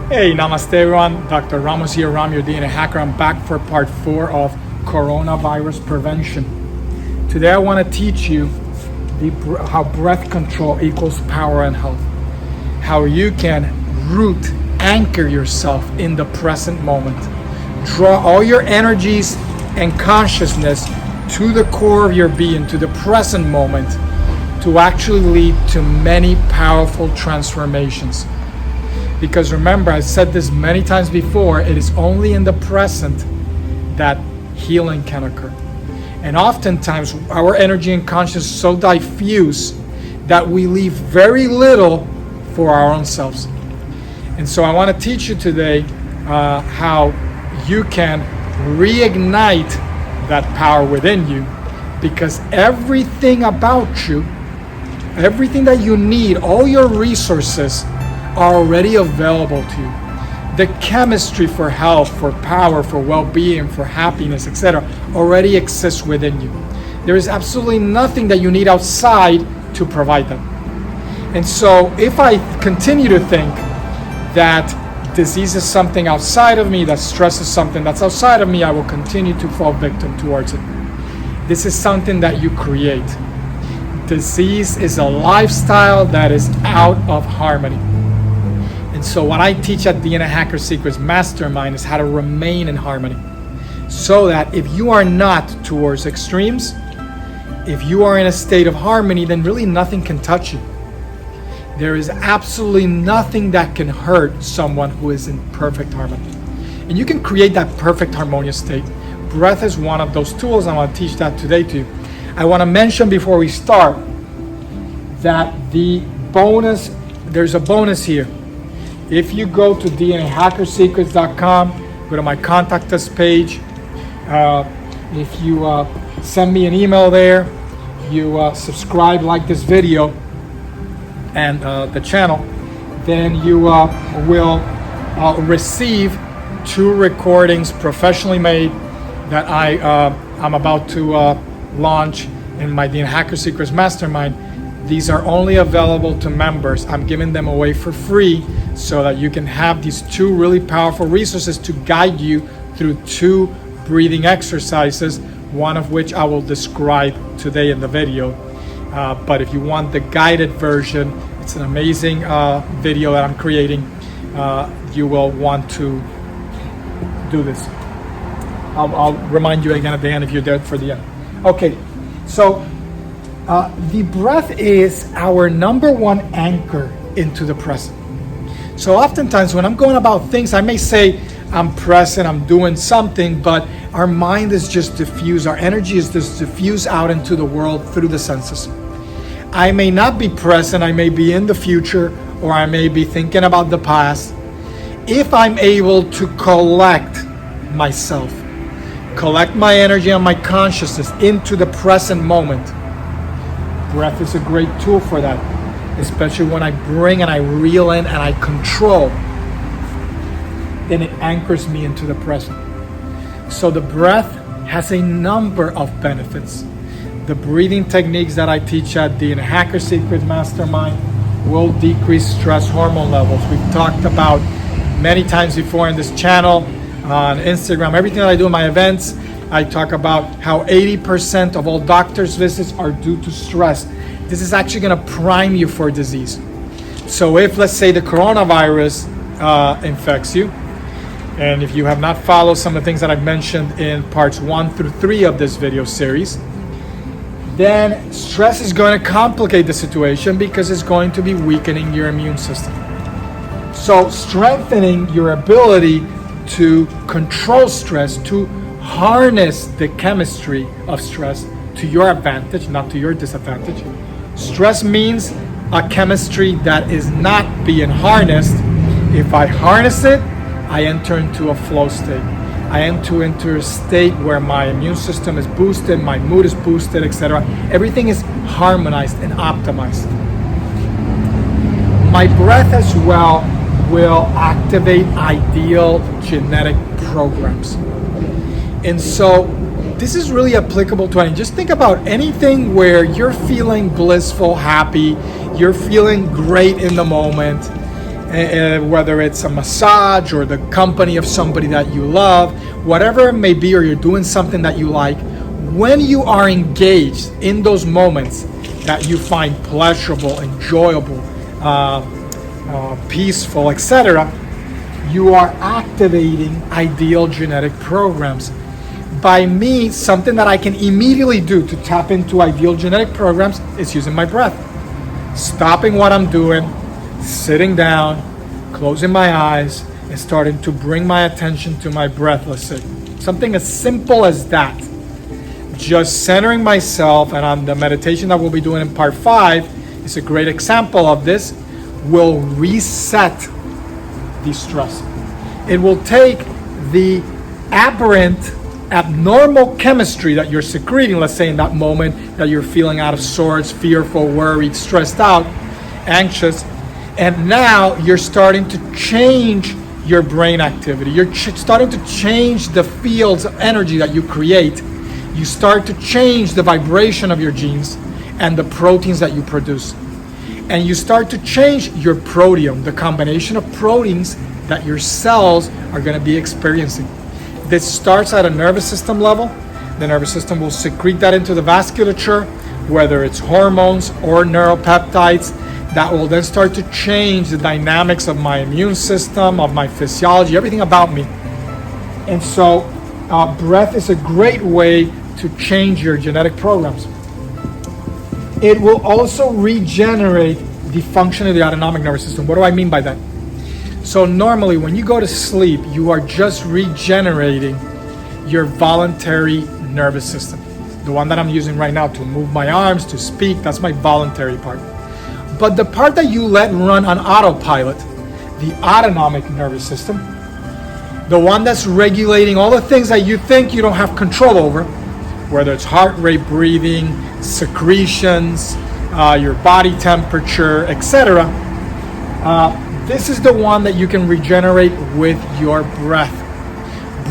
Hey, namaste everyone. Dr. Ramos here, Ram, your DNA hacker. I'm back for part 4 of coronavirus prevention. Today I want to teach you how breath control equals power and health. How you can anchor yourself in the present moment. Draw all your energies and consciousness to the core of your being, to the present moment, to actually lead to many powerful transformations. Because remember, I said this many times before, it is only in the present that healing can occur. And oftentimes our energy and consciousness is so diffuse that we leave very little for our own selves. And so I want to teach you today how you can reignite that power within you, because everything about you, everything that you need, all your resources are already available to you. The chemistry for health, for power, for well-being, for happiness, etc. already exists within you. There is absolutely nothing that you need outside to provide them. And so if I continue to think that disease is something outside of me, that stress is something that's outside of me, I will continue to fall victim towards it. This is something that you create. Disease is a lifestyle that is out of harmony. And so what I teach at DNA Hacker Secrets Mastermind is how to remain in harmony. So that if you are not towards extremes, if you are in a state of harmony, then really nothing can touch you. There is absolutely nothing that can hurt someone who is in perfect harmony. And you can create that perfect harmonious state. Breath is one of those tools. I want to teach that today to you. I want to mention before we start that there's a bonus here. If you go to DNAHackerSecrets.com, go to my contact us page. If you send me an email there, you subscribe, like this video and the channel, then you will receive 2 recordings professionally made that I'm about to launch in my DNA Hacker Secrets Mastermind. These are only available to members. I'm giving them away for free so that you can have these 2 really powerful resources to guide you through 2 breathing exercises, one of which I will describe today in the video. But if you want the guided version, it's an amazing video that I'm creating. You will want to do this. I'll remind you again at the end if you're there for the end. Okay, so the breath is our number 1 anchor into the present. So oftentimes when I'm going about things, I may say I'm present, I'm doing something, but our mind is just diffused. Our energy is just diffused out into the world through the senses. I may not be present, I may be in the future, or I may be thinking about the past. If I'm able to collect myself, collect my energy and my consciousness into the present moment, breath is a great tool for that, especially when I bring and I reel in and I control, then it anchors me into the present. So the breath has a number of benefits. The breathing techniques that I teach at DNA Hacker Secrets Mastermind will decrease stress hormone levels. We've talked about many times before in this channel, on Instagram, everything that I do in my events, I talk about how 80% of all doctor's visits are due to stress. This is actually going to prime you for disease. So if, let's say, the coronavirus infects you, and if you have not followed some of the things that I've mentioned in parts 1 through 3 of this video series, then stress is going to complicate the situation because it's going to be weakening your immune system. So strengthening your ability to control stress, to harness the chemistry of stress to your advantage, not to your disadvantage. Stress means a chemistry that is not being harnessed. If I harness it, I enter into a flow state. I enter into a state where my immune system is boosted, my mood is boosted, etc. Everything is harmonized and optimized. My breath as well will activate ideal genetic programs. And so this is really applicable to anything. Just think about anything where you're feeling blissful, happy, you're feeling great in the moment, whether it's a massage or the company of somebody that you love, whatever it may be, or you're doing something that you like, when you are engaged in those moments that you find pleasurable, enjoyable, peaceful, etc., you are activating ideal genetic programs. By me, something that I can immediately do to tap into ideal genetic programs is using my breath. Stopping what I'm doing, sitting down, closing my eyes, and starting to bring my attention to my breath, let's say. Something as simple as that. Just centering myself, and on the meditation that we'll be doing in part 5 is a great example of this, will reset the stress. It will take the aberrant, abnormal chemistry that you're secreting, let's say in that moment that you're feeling out of sorts, fearful, worried, stressed out, anxious, and now you're starting to change your brain activity. You're starting to change the fields of energy that you create. You start to change the vibration of your genes and the proteins that you produce. And you start to change your proteome, the combination of proteins that your cells are going to be experiencing. This starts at a nervous system level. The nervous system will secrete that into the vasculature, whether it's hormones or neuropeptides, that will then start to change the dynamics of my immune system, of my physiology, everything about me. And so breath is a great way to change your genetic programs. It will also regenerate the function of the autonomic nervous system. What do I mean by that? So normally when you go to sleep, you are just regenerating your voluntary nervous system. The one that I'm using right now to move my arms, to speak, that's my voluntary part. But the part that you let run on autopilot, the autonomic nervous system, the one that's regulating all the things that you think you don't have control over, whether it's heart rate, breathing, secretions, your body temperature, etc. This is the one that you can regenerate with your breath.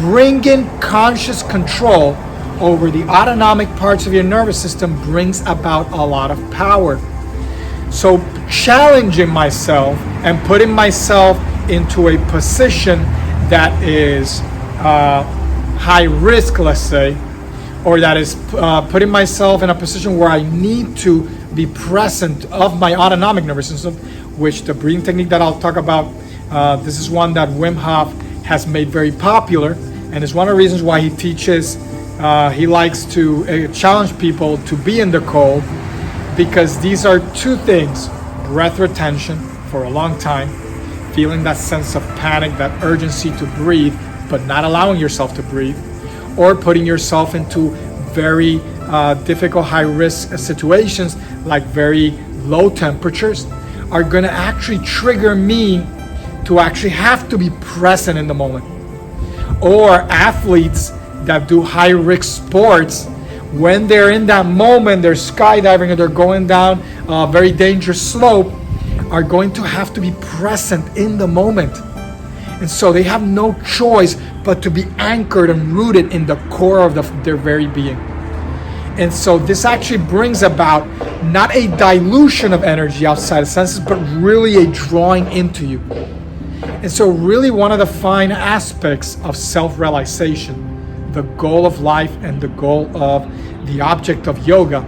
Bringing conscious control over the autonomic parts of your nervous system brings about a lot of power. So challenging myself and putting myself into a position that is high risk, let's say, or that is putting myself in a position where I need to be present of my autonomic nervous system, which the breathing technique that I'll talk about, this is one that Wim Hof has made very popular, and it's one of the reasons why he teaches, he likes to challenge people to be in the cold, because these are two things: breath retention for a long time, feeling that sense of panic, that urgency to breathe, but not allowing yourself to breathe, or putting yourself into very difficult, high-risk situations like very low temperatures, are going to actually trigger me to actually have to be present in the moment. Or athletes that do high-risk sports, when they're in that moment, they're skydiving or they're going down a very dangerous slope, are going to have to be present in the moment. And so they have no choice but to be anchored and rooted in the core of their very being. And so this actually brings about not a dilution of energy outside the senses, but really a drawing into you. And so really one of the fine aspects of self-realization, the goal of life and the goal of the object of yoga,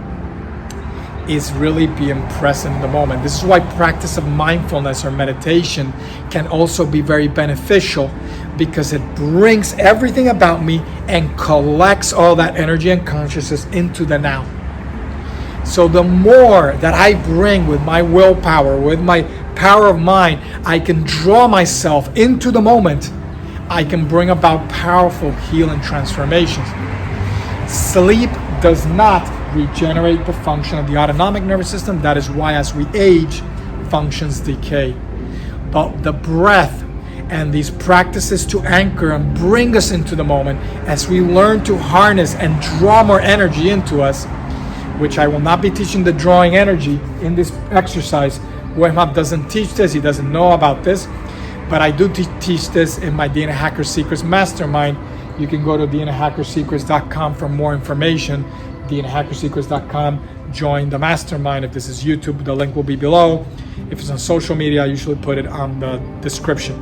is really being present in the moment. This is why practice of mindfulness or meditation can also be very beneficial, because it brings everything about me and collects all that energy and consciousness into the now. So the more that I bring with my willpower, with my power of mind, I can draw myself into the moment. I can bring about powerful healing transformations. Sleep does not regenerate the function of the autonomic nervous system. That is why as we age, functions decay. But the breath and these practices to anchor and bring us into the moment, as we learn to harness and draw more energy into us, which I will not be teaching the drawing energy in this exercise. Wim Hof doesn't teach this, he doesn't know about this, but I do teach this in my DNA Hacker Secrets Mastermind. You can go to DNAHackerSecrets.com for more information. DNAHackerSecrets.com, join the mastermind. If this is YouTube, the link will be below. If it's on social media, I usually put it on the description.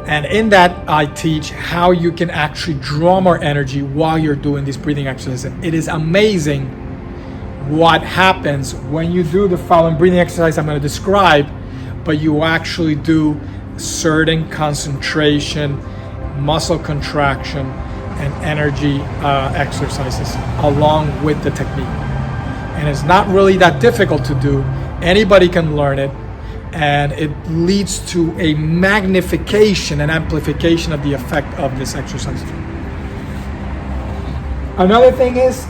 And in that, I teach how you can actually draw more energy while you're doing these breathing exercises. It is amazing what happens when you do the following breathing exercise I'm going to describe, but you actually do certain concentration, muscle contraction, and energy exercises along with the technique. And it's not really that difficult to do. Anybody can learn it, and it leads to a magnification and amplification of the effect of this exercise. Another thing is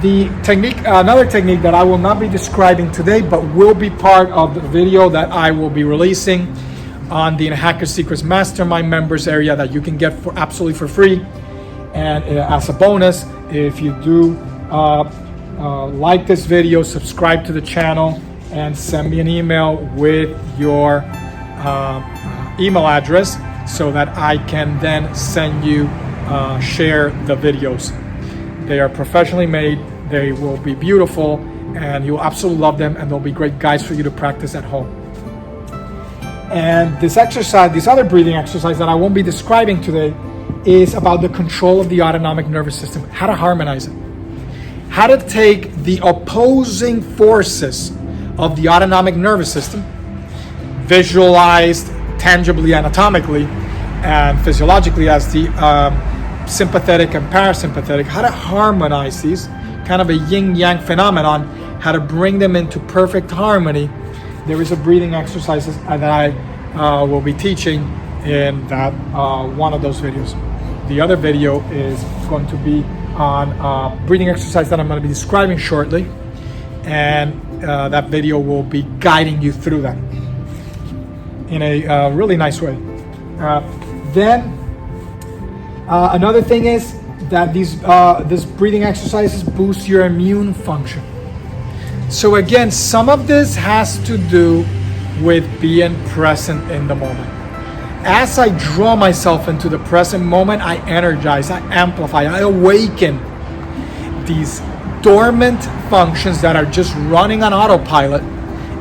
the technique, another technique that I will not be describing today, but will be part of the video that I will be releasing on the Hacker Secrets Mastermind members area that you can get for absolutely for free. And as a bonus, if you do like this video, subscribe to the channel, and send me an email with your email address so that I can then send you, share the videos. They are professionally made, they will be beautiful, and you'll absolutely love them, and they'll be great guides for you to practice at home. And this exercise, this other breathing exercise that I won't be describing today, is about the control of the autonomic nervous system, how to harmonize it, how to take the opposing forces of the autonomic nervous system, visualized tangibly, anatomically, and physiologically as the sympathetic and parasympathetic, how to harmonize these, kind of a yin-yang phenomenon, how to bring them into perfect harmony. There is a breathing exercises that I will be teaching in that one of those videos. The other video is going to be on breathing exercise that I'm going to be describing shortly, and that video will be guiding you through that in a really nice way. Then another thing is that these breathing exercises boost your immune function. So again, some of this has to do with being present in the moment. As I draw myself into the present moment, I energize, I amplify, I awaken these dormant functions that are just running on autopilot,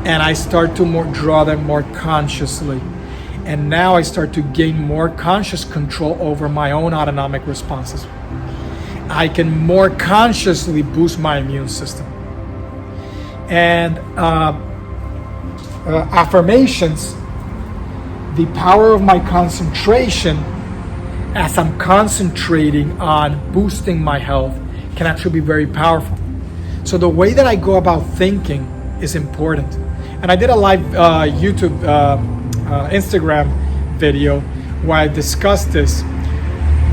and I start to draw them more consciously. And now I start to gain more conscious control over my own autonomic responses. I can more consciously boost my immune system. And affirmations, the power of my concentration as I'm concentrating on boosting my health can actually be very powerful. So the way that I go about thinking is important. And I did a live YouTube, Instagram video where I discussed this.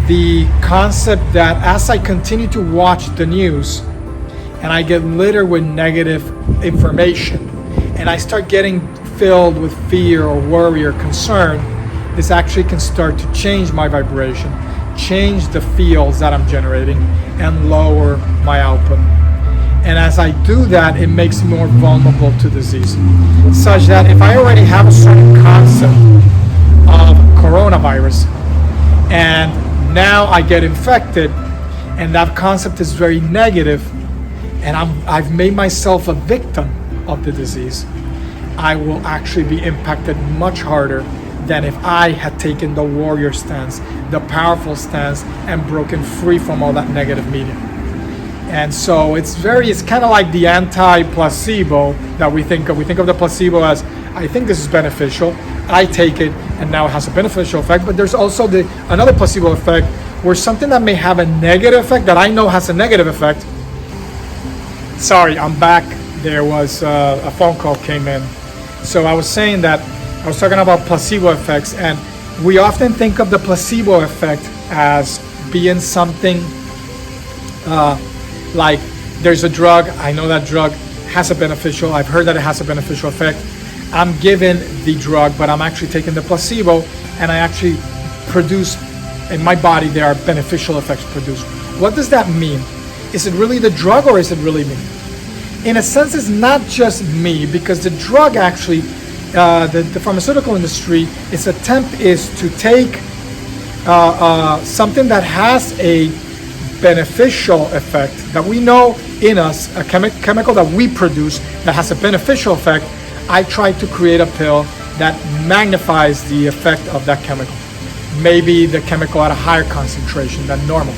The concept that as I continue to watch the news and I get littered with negative information and I start getting filled with fear or worry or concern, this actually can start to change my vibration, change the fields that I'm generating, and lower my output. And as I do that, it makes me more vulnerable to disease, such that if I already have a certain concept of coronavirus and now I get infected and that concept is very negative and I've made myself a victim of the disease, I will actually be impacted much harder than if I had taken the warrior stance, the powerful stance, and broken free from all that negative media. And so it's kind of like the anti-placebo that we think of. We think of the placebo as, I think this is beneficial, I take it, and now it has a beneficial effect. But there's also another placebo effect, where something that may have a negative effect, that I know has a negative effect. Sorry, I'm back. There was a phone call came in. So I was saying that I was talking about placebo effects, and we often think of the placebo effect as being something like there's a drug, I know that drug has a beneficial, I've heard that it has a beneficial effect. I'm given the drug, but I'm actually taking the placebo, and I actually produce, in my body, there are beneficial effects produced. What does that mean? Is it really the drug, or is it really me? In a sense, it's not just me, because the drug actually, the pharmaceutical industry, its attempt is to take something that has a beneficial effect that we know in us, a chemical that we produce that has a beneficial effect, I try to create a pill that magnifies the effect of that chemical. Maybe the chemical at a higher concentration than normal.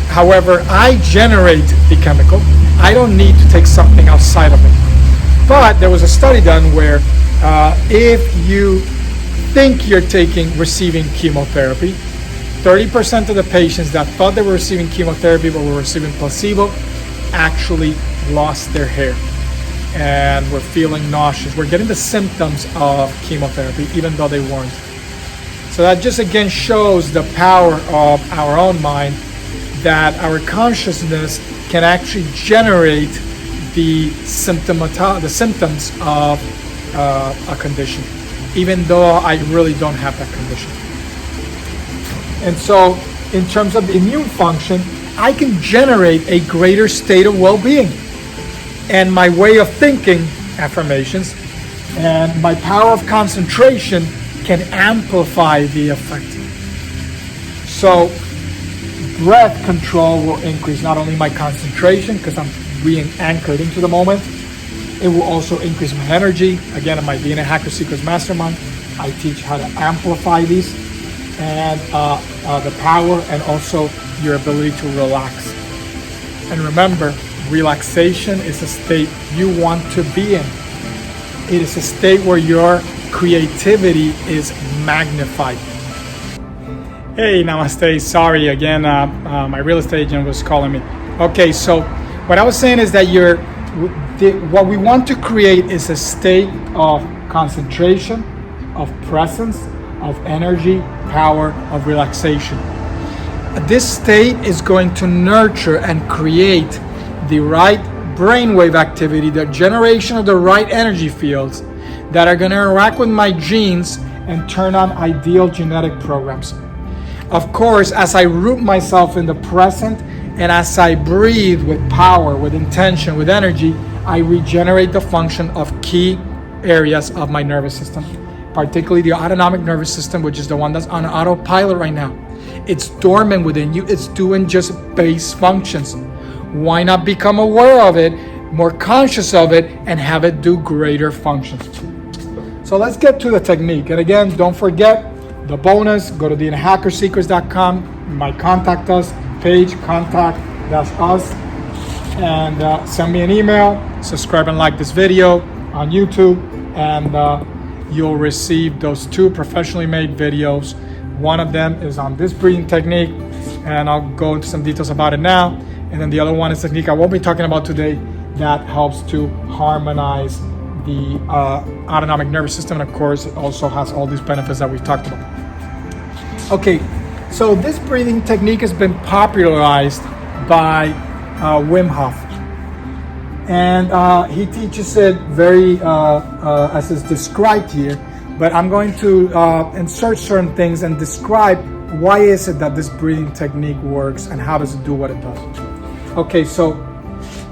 However, I generate the chemical. I don't need to take something outside of it. But there was a study done where if you think you're receiving chemotherapy, 30% of the patients that thought they were receiving chemotherapy but were receiving placebo actually lost their hair and were feeling nauseous. We're getting the symptoms of chemotherapy even though they weren't. So that just again shows the power of our own mind, that our consciousness can actually generate the symptoms of a condition, even though I really don't have that condition. And so in terms of immune function, I can generate a greater state of well-being. And my way of thinking, affirmations, and my power of concentration can amplify the effect. So breath control will increase not only my concentration, because I'm being anchored into the moment, it will also increase my energy. Again, in my DNA Hacker Secrets Mastermind, I teach how to amplify these, and the power, and also your ability to relax. And remember, relaxation is a state you want to be in. It is a state where your creativity is magnified. Hey, namaste. Sorry again, my real estate agent was calling me. Okay, so what I was saying is that what we want to create is a state of concentration, of presence, of energy, power, of relaxation. This state is going to nurture and create the right brainwave activity, the generation of the right energy fields that are going to interact with my genes and turn on ideal genetic programs. Of course, as I root myself in the present and as I breathe with power, with intention, with energy, I regenerate the function of key areas of my nervous system, particularly the autonomic nervous system, which is the one that's on autopilot right now. It's dormant within you. It's doing just base functions. Why not become aware of it, more conscious of it, and have it do greater functions? So let's get to the technique. And again, don't forget the bonus. Go to thehackersecrets.com, my contact us page, contact-us, and send me an email. Subscribe and like this video on YouTube, and you'll receive those 2 professionally made videos. One of them is on this breathing technique, and I'll go into some details about it now. And then the other one is a technique I won't be talking about today that helps to harmonize the autonomic nervous system. And of course, it also has all these benefits that we've talked about. Okay, so this breathing technique has been popularized by Wim Hof. And he teaches it very, as is described here, but I'm going to insert certain things and describe why is it that this breathing technique works and how does it do what it does. Okay, so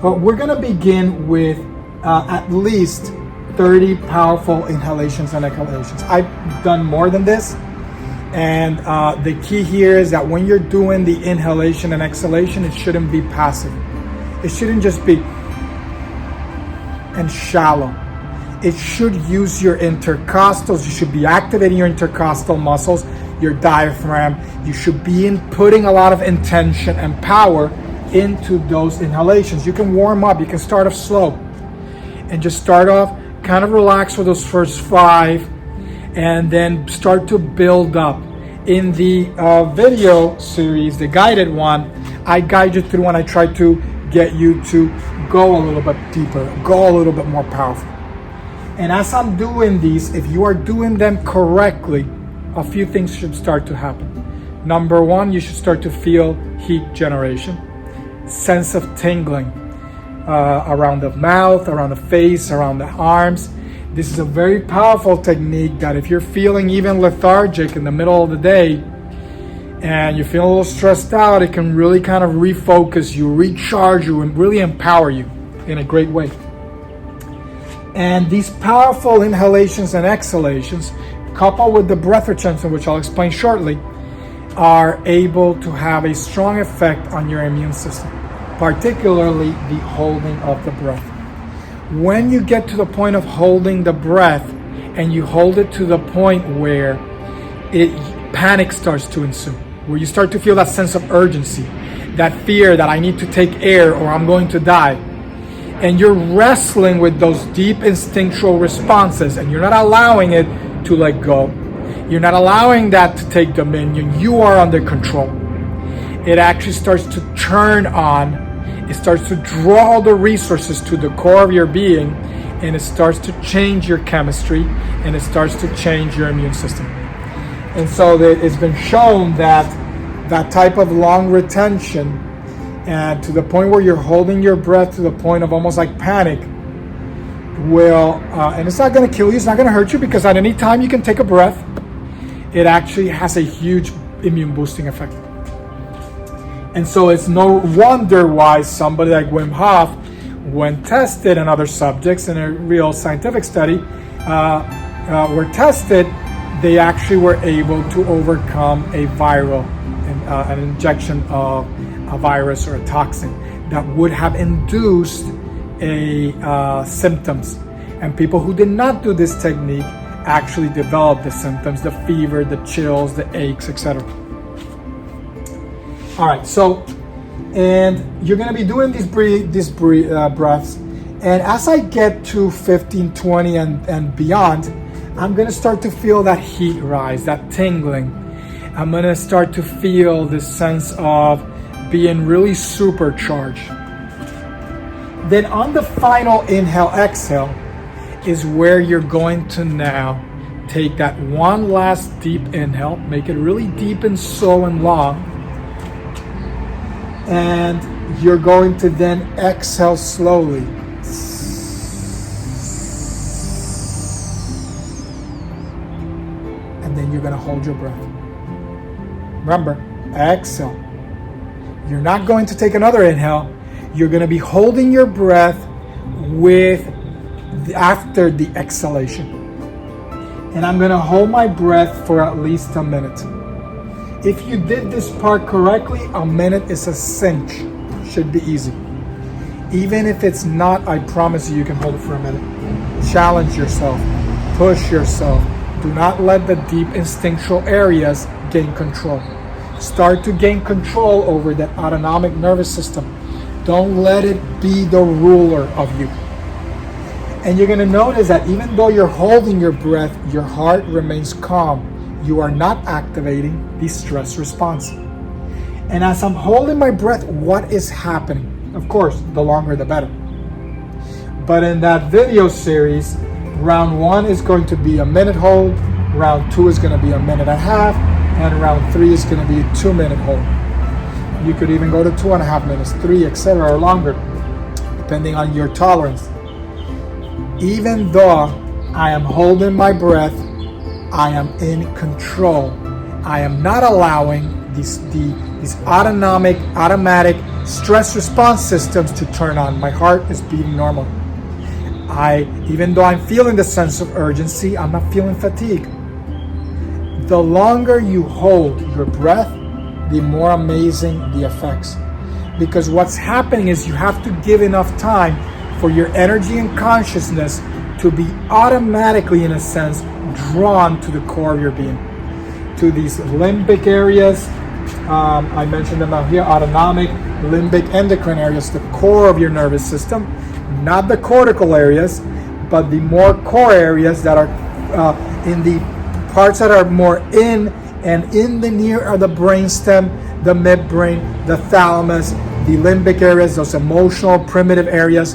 we're going to begin with at least 30 powerful inhalations and exhalations. I've done more than this, and the key here is that when you're doing the inhalation and exhalation, it shouldn't be passive. It shouldn't just be and shallow. It should use your intercostals. You should be activating your intercostal muscles, your diaphragm. You should be putting a lot of intention and power into those inhalations. You can warm up. You can start off slow and just start off kind of relax for those first 5, and then start to build up. In the video series, the guided one, I guide you through and I try to get you to go a little bit deeper, go a little bit more powerful. And as I'm doing these, if you are doing them correctly, a few things should start to happen. Number 1, you should start to feel heat generation, sense of tingling around the mouth, around the face, around the arms. This is a very powerful technique that if you're feeling even lethargic in the middle of the day and you feel a little stressed out, it can really kind of refocus you, recharge you, and really empower you in a great way. And these powerful inhalations and exhalations, coupled with the breath retention, which I'll explain shortly, are able to have a strong effect on your immune system, particularly the holding of the breath. When you get to the point of holding the breath and you hold it to the point where panic starts to ensue, where you start to feel that sense of urgency, that fear that I need to take air or I'm going to die, and you're wrestling with those deep instinctual responses and you're not allowing it to let go, you're not allowing that to take dominion, you are under control. It actually starts to turn on, it starts to draw the resources to the core of your being, and it starts to change your chemistry, and it starts to change your immune system. And so it's been shown that that type of long retention, and to the point where you're holding your breath to the point of almost like panic, will, and it's not going to kill you, it's not going to hurt you, because at any time you can take a breath, it actually has a huge immune boosting effect. And so it's no wonder why somebody like Wim Hof, when tested and other subjects in a real scientific study were tested, they actually were able to overcome a viral, an injection of a virus or a toxin that would have induced symptoms. And people who did not do this technique actually developed the symptoms, the fever, the chills, the aches, etc. All right, so, and you're going to be doing these breaths. And as I get to 15, 20, and beyond, I'm going to start to feel that heat rise, that tingling. I'm going to start to feel this sense of being really supercharged. Then on the final inhale, exhale, is where you're going to now take that one last deep inhale, make it really deep and slow and long. And you're going to then exhale slowly. And then you're going to hold your breath. Remember, exhale. You're not going to take another inhale. You're going to be holding your breath after the exhalation. And I'm going to hold my breath for at least a minute. If you did this part correctly, a minute is a cinch. Should be easy. Even if it's not, I promise you can hold it for a minute. Challenge yourself. Push yourself. Do not let the deep instinctual areas gain control. Start to gain control over that autonomic nervous system. Don't let it be the ruler of you. And you're going to notice that even though you're holding your breath, your heart remains calm. You are not activating the stress response. And as I'm holding my breath, what is happening? Of course, the longer the better. But in that video series, round 1 is going to be a minute hold, round 2 is going to be a minute and a half, and round 3 is going to be a 2-minute hold. You could even go to 2.5 minutes, 3, etc., or longer, depending on your tolerance. Even though I am holding my breath, I am in control. I am not allowing these automatic stress response systems to turn on. My heart is beating normal. Even though I'm feeling the sense of urgency, I'm not feeling fatigue. The longer you hold your breath, the more amazing the effects. Because what's happening is you have to give enough time for your energy and consciousness to be automatically, in a sense, drawn to the core of your being, to these limbic areas. I mentioned them out here: autonomic, limbic, endocrine areas, the core of your nervous system, not the cortical areas, but the more core areas that are in the parts that are more in the near are the brainstem, the midbrain, the thalamus, the limbic areas, those emotional primitive areas.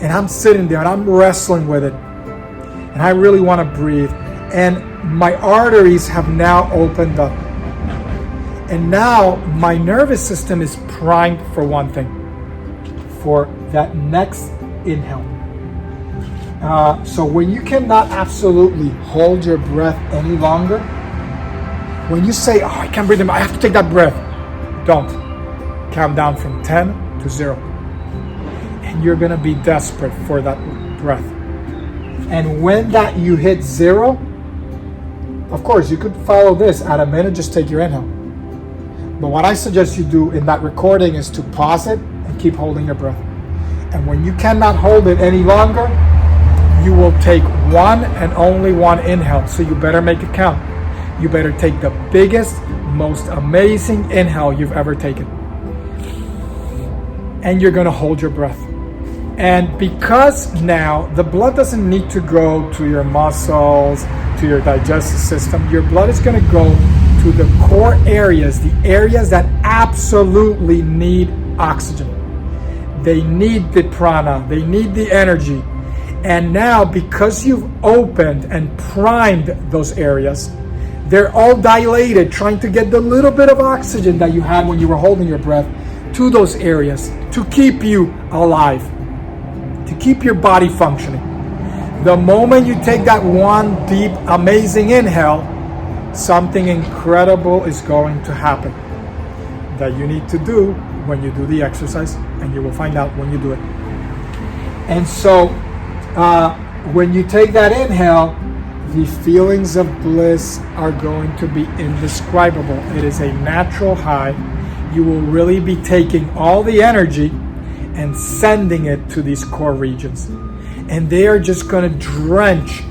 And I'm sitting there and I'm wrestling with it. And I really want to breathe. And my arteries have now opened up. And now my nervous system is primed for one thing, for that next inhale. So when you cannot absolutely hold your breath any longer, when you say, oh, I can't breathe, I have to take that breath, don't. Count down from 10 to 0. And you're going to be desperate for that breath. And when that you hit 0, of course, you could follow this. At a minute, just take your inhale. But what I suggest you do in that recording is to pause it and keep holding your breath. And when you cannot hold it any longer, you will take one and only one inhale. So you better make it count. You better take the biggest, most amazing inhale you've ever taken. And you're going to hold your breath. And because now the blood doesn't need to go to your muscles, to your digestive system, your blood is going to go to the core areas, the areas that absolutely need oxygen. They need the prana, they need the energy. And now, because you've opened and primed those areas, they're all dilated, trying to get the little bit of oxygen that you had when you were holding your breath to those areas to keep you alive, to keep your body functioning. The moment you take that one deep, amazing inhale, something incredible is going to happen that you need to do when you do the exercise, and you will find out when you do it. And so, when you take that inhale, the feelings of bliss are going to be indescribable. It is a natural high. You will really be taking all the energy and sending it to these core regions. And they are just going to drench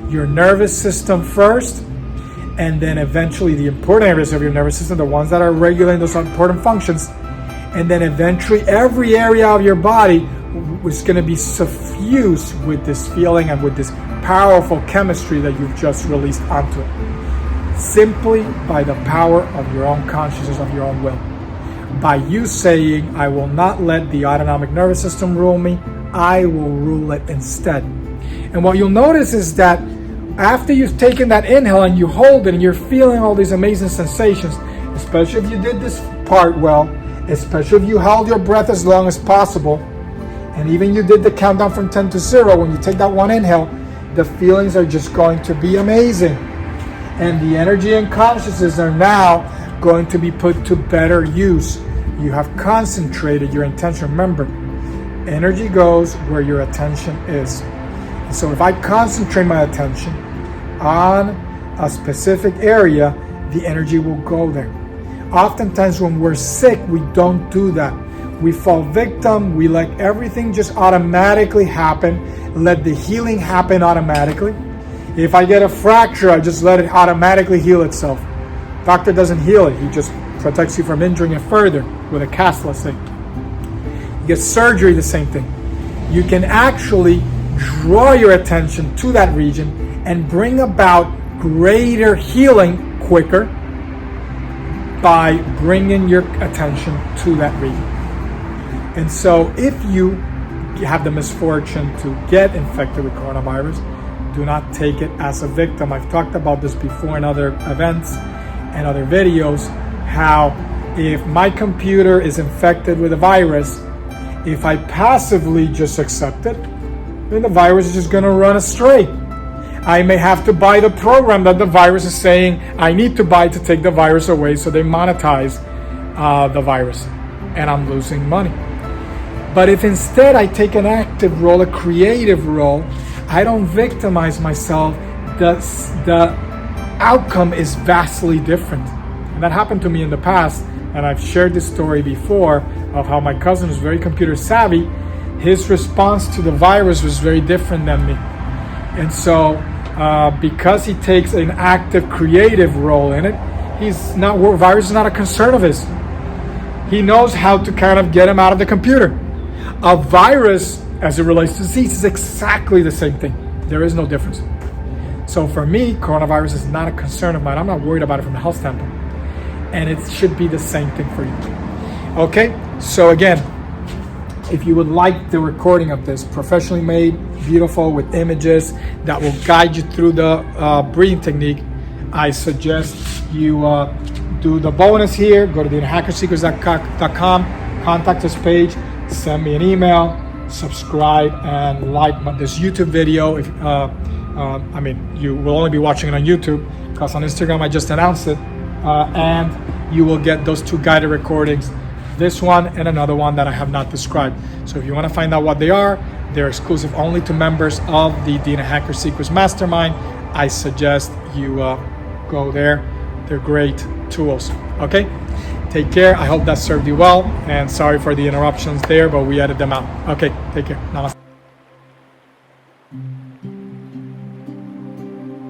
your nervous system first, and then eventually the important areas of your nervous system, the ones that are regulating those important functions. And then eventually every area of your body is going to be suffused with this feeling and with this powerful chemistry that you've just released onto it. Simply by the power of your own consciousness, of your own will. By you saying, I will not let the autonomic nervous system rule me, I will rule it instead. And what you'll notice is that after you've taken that inhale and you hold it and you're feeling all these amazing sensations, especially if you did this part well, especially if you held your breath as long as possible, and even you did the countdown from 10 to 0, when you take that one inhale, the feelings are just going to be amazing. And the energy and consciousness are now going to be put to better use. You have concentrated your intention. Remember, energy goes where your attention is. And so if I concentrate my attention on a specific area, the energy will go there. Oftentimes when we're sick, we don't do that. We fall victim, we let everything just automatically happen, let the healing happen automatically. If I get a fracture, I just let it automatically heal itself. Doctor doesn't heal it, he just protects you from injuring it further with a cast, let's say. You get surgery, the same thing. You can actually draw your attention to that region and bring about greater healing quicker by bringing your attention to that region. And so if you have the misfortune to get infected with coronavirus, do not take it as a victim. I've talked about this before in other events and other videos, how if my computer is infected with a virus, if I passively just accept it, then the virus is just going to run astray. I may have to buy the program that the virus is saying I need to buy to take the virus away, so they monetize the virus, and I'm losing money. But if instead I take an active role, a creative role, I don't victimize myself, the outcome is vastly different. And that happened to me in the past, and I've shared this story before of how my cousin was very computer savvy. His response to the virus was very different than me. And so because he takes an active creative role in it, virus is not a concern of his. He knows how to kind of get him out of the computer. A virus, as it relates to disease, is exactly the same thing. There is no difference. So for me, coronavirus is not a concern of mine. I'm not worried about it from a health standpoint. And it should be the same thing for you. Okay, so again, if you would like the recording of this, professionally made, beautiful, with images that will guide you through the breathing technique, I suggest you do the bonus here. Go to theinnerhackersecrets.com, contact us page, send me an email, subscribe, and like this YouTube video. If you will only be watching it on YouTube, because on Instagram I just announced it, and you will get those two guided recordings, this one and another one that I have not described. So if you want to find out what they are, they're exclusive only to members of the Inner Hacker Secrets Mastermind. I suggest you go there. They're great tools. Okay, Take care. I hope that served you well. And sorry for the interruptions there, but we edited them out. Okay, take care. Namaste.